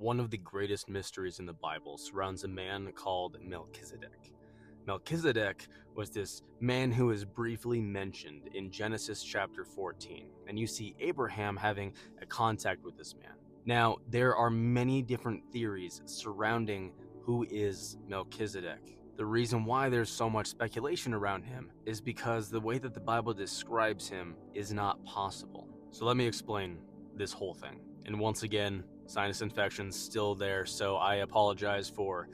One of the greatest mysteries in the Bible surrounds a man called Melchizedek. Melchizedek was this man who is briefly mentioned in Genesis chapter 14, and you see Abraham having a contact with this man. Now, there are many different theories surrounding who is Melchizedek. The reason why there's so much speculation around him is because the way that the Bible describes him is not possible. So let me explain this whole thing. And once again, sinus infection's still there, so I apologize for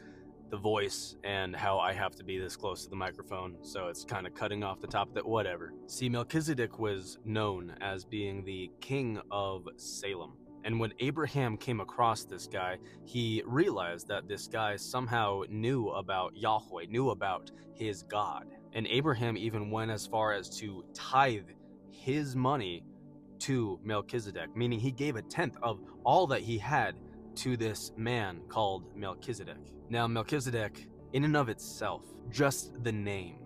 the voice and how I have to be this close to the microphone, so it's kind of cutting off the top of it, whatever. See, Melchizedek was known as being the king of Salem. And when Abraham came across this guy, he realized that this guy somehow knew about Yahweh, knew about his God. And Abraham even went as far as to tithe his money to Melchizedek, meaning he gave a tenth of all that he had to this man called Melchizedek. Now, Melchizedek, in and of itself, just the name,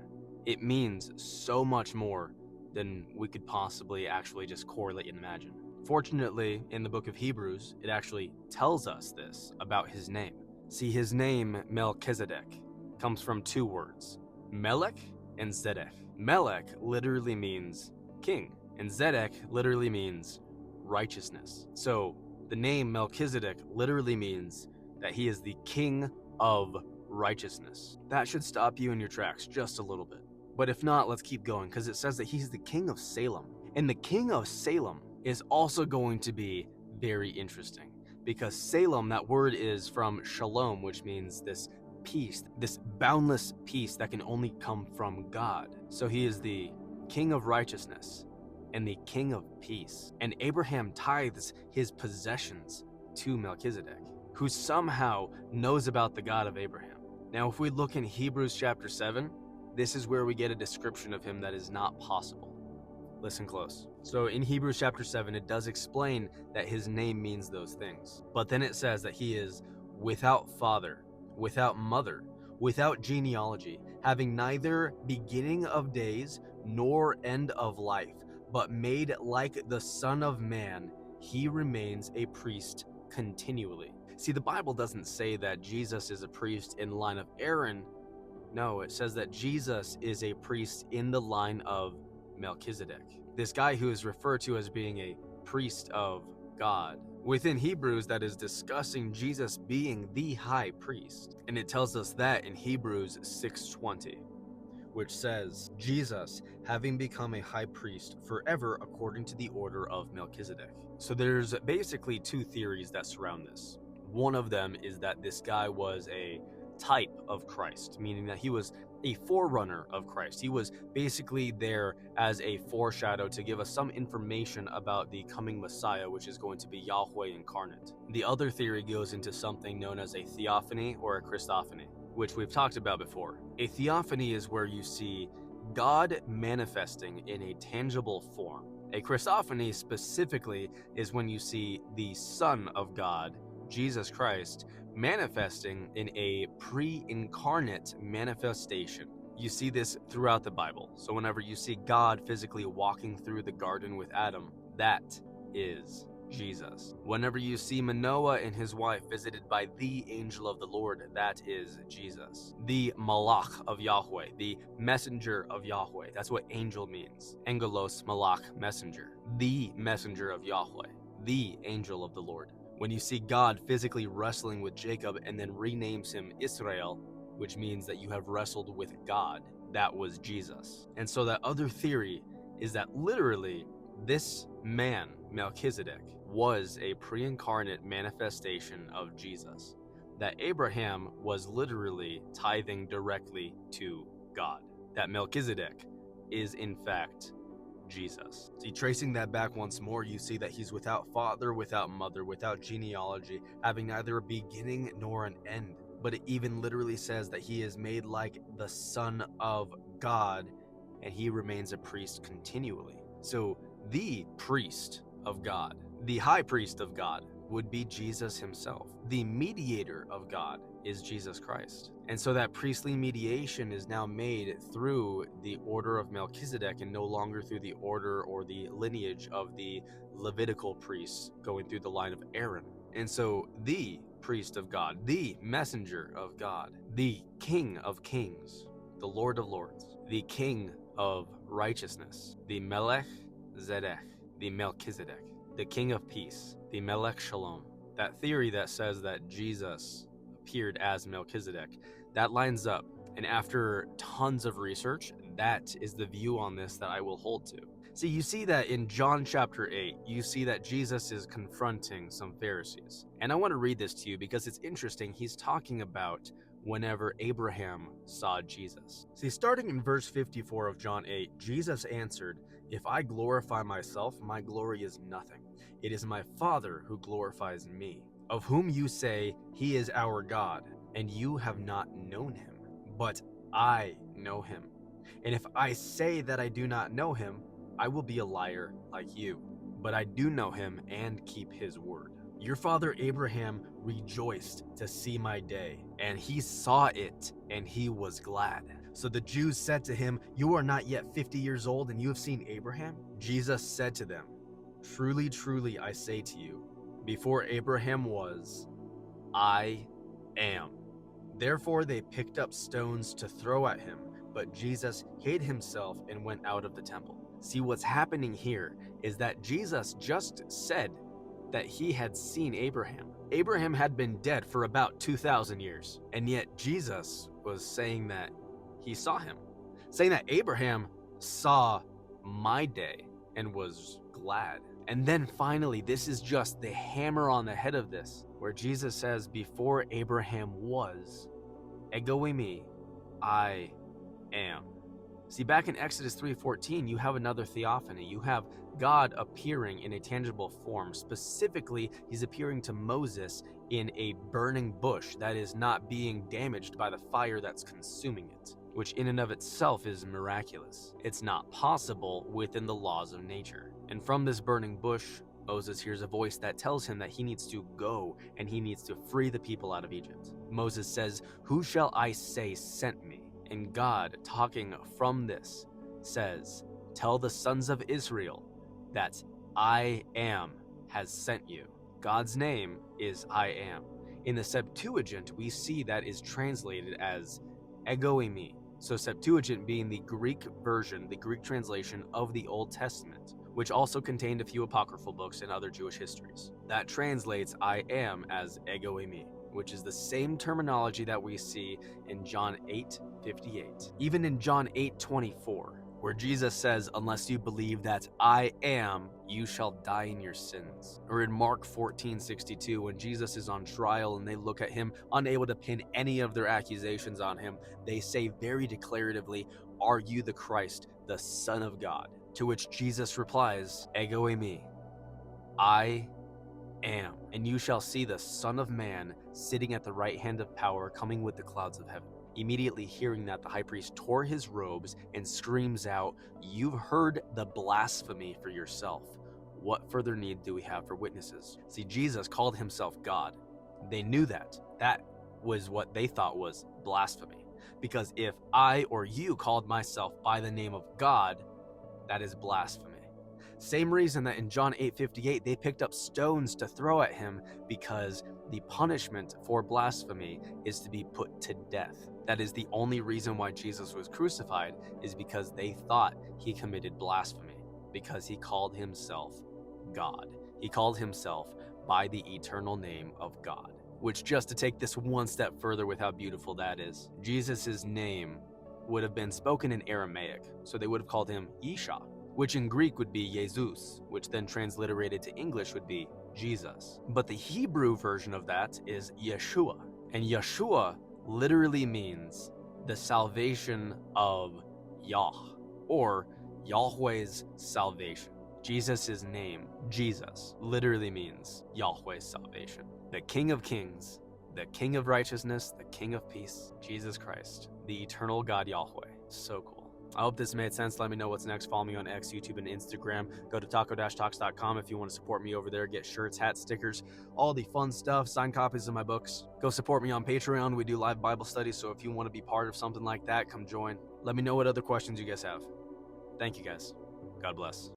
it means so much more than we could possibly actually just correlate and imagine. Fortunately, in the book of Hebrews, it actually tells us this about his name. See, his name, Melchizedek, comes from two words, Melech and Zedek. Melech literally means king, and Zedek literally means righteousness. So the name Melchizedek literally means that he is the king of righteousness. That should stop you in your tracks just a little bit. But if not, let's keep going, because it says that he's the king of Salem. And the king of Salem is also going to be very interesting, because Salem, that word is from shalom, which means this peace, this boundless peace that can only come from God. So he is the king of righteousness and the king of peace. And Abraham tithes his possessions to Melchizedek, who somehow knows about the God of Abraham. Now, if we look in Hebrews chapter 7, this is where we get a description of him that is not possible. Listen close. So in Hebrews chapter 7, it does explain that his name means those things. But then it says that he is without father, without mother, without genealogy, having neither beginning of days nor end of life, but made like the Son of Man, he remains a priest continually. See, the Bible doesn't say that Jesus is a priest in the line of Aaron. No, it says that Jesus is a priest in the line of Melchizedek, this guy who is referred to as being a priest of God. Within Hebrews, that is discussing Jesus being the high priest. And it tells us that in Hebrews 6:20, which says, Jesus having become a high priest forever according to the order of Melchizedek. So there's basically two theories that surround this. One of them is that this guy was a type of Christ, meaning that he was a forerunner of Christ. He was basically there as a foreshadow to give us some information about the coming Messiah, which is going to be Yahweh incarnate. The other theory goes into something known as a theophany or a Christophany, which we've talked about before. A theophany is where you see God manifesting in a tangible form. A Christophany specifically is when you see the Son of God, Jesus Christ, manifesting in a pre-incarnate manifestation. You see this throughout the Bible. So whenever you see God physically walking through the garden with Adam, that is Jesus. Whenever you see Manoah and his wife visited by the angel of the Lord, that is Jesus. The Malach of Yahweh, the messenger of Yahweh. That's what angel means. Angelos, Malach, messenger. The messenger of Yahweh. The angel of the Lord. When you see God physically wrestling with Jacob and then renames him Israel, which means that you have wrestled with God, that was Jesus. And so that other theory is that literally this man, Melchizedek, was a pre-incarnate manifestation of Jesus. That Abraham was literally tithing directly to God. That Melchizedek is in fact Jesus. See, tracing that back once more, you see that he's without father, without mother, without genealogy, having neither a beginning nor an end. But it even literally says that he is made like the Son of God, and he remains a priest continually. So the priest of God, the high priest of God, would be Jesus himself. The mediator of God is Jesus Christ. And so that priestly mediation is now made through the order of Melchizedek and no longer through the order or the lineage of the Levitical priests going through the line of Aaron. And so the priest of God, the messenger of God, the King of kings, the Lord of lords, the King of righteousness, the Melchizedek, the Melchizedek, the King of peace, the Melech Shalom. That theory that says that Jesus appeared as Melchizedek, that lines up. And after tons of research, that is the view on this that I will hold to. See, you see that in John chapter 8, you see that Jesus is confronting some Pharisees. And I want to read this to you because it's interesting. He's talking about whenever Abraham saw Jesus. See, starting in verse 54 of John 8, Jesus answered, "If I glorify myself, my glory is nothing. It is my Father who glorifies me, of whom you say, he is our God, and you have not known him. But I know him. And if I say that I do not know him, I will be a liar like you. But I do know him and keep his word. Your father Abraham rejoiced to see my day, and he saw it, and he was glad." So the Jews said to him, "You are not yet 50 years old, and you have seen Abraham?" Jesus said to them, "Truly, truly, I say to you, before Abraham was, I am." Therefore they picked up stones to throw at him, but Jesus hid himself and went out of the temple. See, what's happening here is that Jesus just said that he had seen Abraham. Abraham had been dead for about 2,000 years, and yet Jesus was saying that he saw him, saying that Abraham saw my day and was glad. And then finally, this is just the hammer on the head of this, where Jesus says, before Abraham was, ego eimi, I am. See, back in Exodus 3:14, you have another theophany. You have God appearing in a tangible form. Specifically, he's appearing to Moses in a burning bush that is not being damaged by the fire that's consuming it, which in and of itself is miraculous. It's not possible within the laws of nature. And from this burning bush, Moses hears a voice that tells him that he needs to go and he needs to free the people out of Egypt. Moses says, "Who shall I say sent me?" And God, talking from this, says, "Tell the sons of Israel that I am has sent you." God's name is I am. In the Septuagint, we see that is translated as ego eimi. So Septuagint being the Greek version, the Greek translation of the Old Testament, which also contained a few apocryphal books and other Jewish histories. That translates I am as ego eimi, which is the same terminology that we see in John 8:58. Even in John 8:24, where Jesus says, "Unless you believe that I am, you shall die in your sins." Or in Mark 14:62, when Jesus is on trial and they look at him, unable to pin any of their accusations on him, they say very declaratively, "Are you the Christ, the Son of God?" To which Jesus replies, "Ego eimi, I am, and you shall see the Son of Man sitting at the right hand of power, coming with the clouds of heaven." Immediately hearing that, the high priest tore his robes and screams out, "You've heard the blasphemy for yourself. What further need do we have for witnesses?" See, Jesus called himself God. They knew that. That was what they thought was blasphemy. Because if I or you called myself by the name of God, that is blasphemy. Same reason that in John 8:58 they picked up stones to throw at him, because the punishment for blasphemy is to be put to death. That is the only reason why Jesus was crucified, is because they thought he committed blasphemy, because he called himself God. He called himself by the eternal name of God. Which, just to take this one step further with how beautiful that is, Jesus' name would have been spoken in Aramaic, so they would have called him Isha, which in Greek would be Jesus, which then transliterated to English would be Jesus. But the Hebrew version of that is Yeshua, and Yeshua literally means the salvation of Yah, or Yahweh's salvation. Jesus' name, Jesus, literally means Yahweh's salvation. The King of Kings, the King of Righteousness, the King of Peace, Jesus Christ, the eternal God Yahweh. So cool. I hope this made sense. Let me know what's next. Follow me on X, YouTube, and Instagram. Go to taco-talks.com if you want to support me over there. Get shirts, hats, stickers, all the fun stuff, signed copies of my books. Go support me on Patreon. We do live Bible studies, so if you want to be part of something like that, come join. Let me know what other questions you guys have. Thank you, guys. God bless.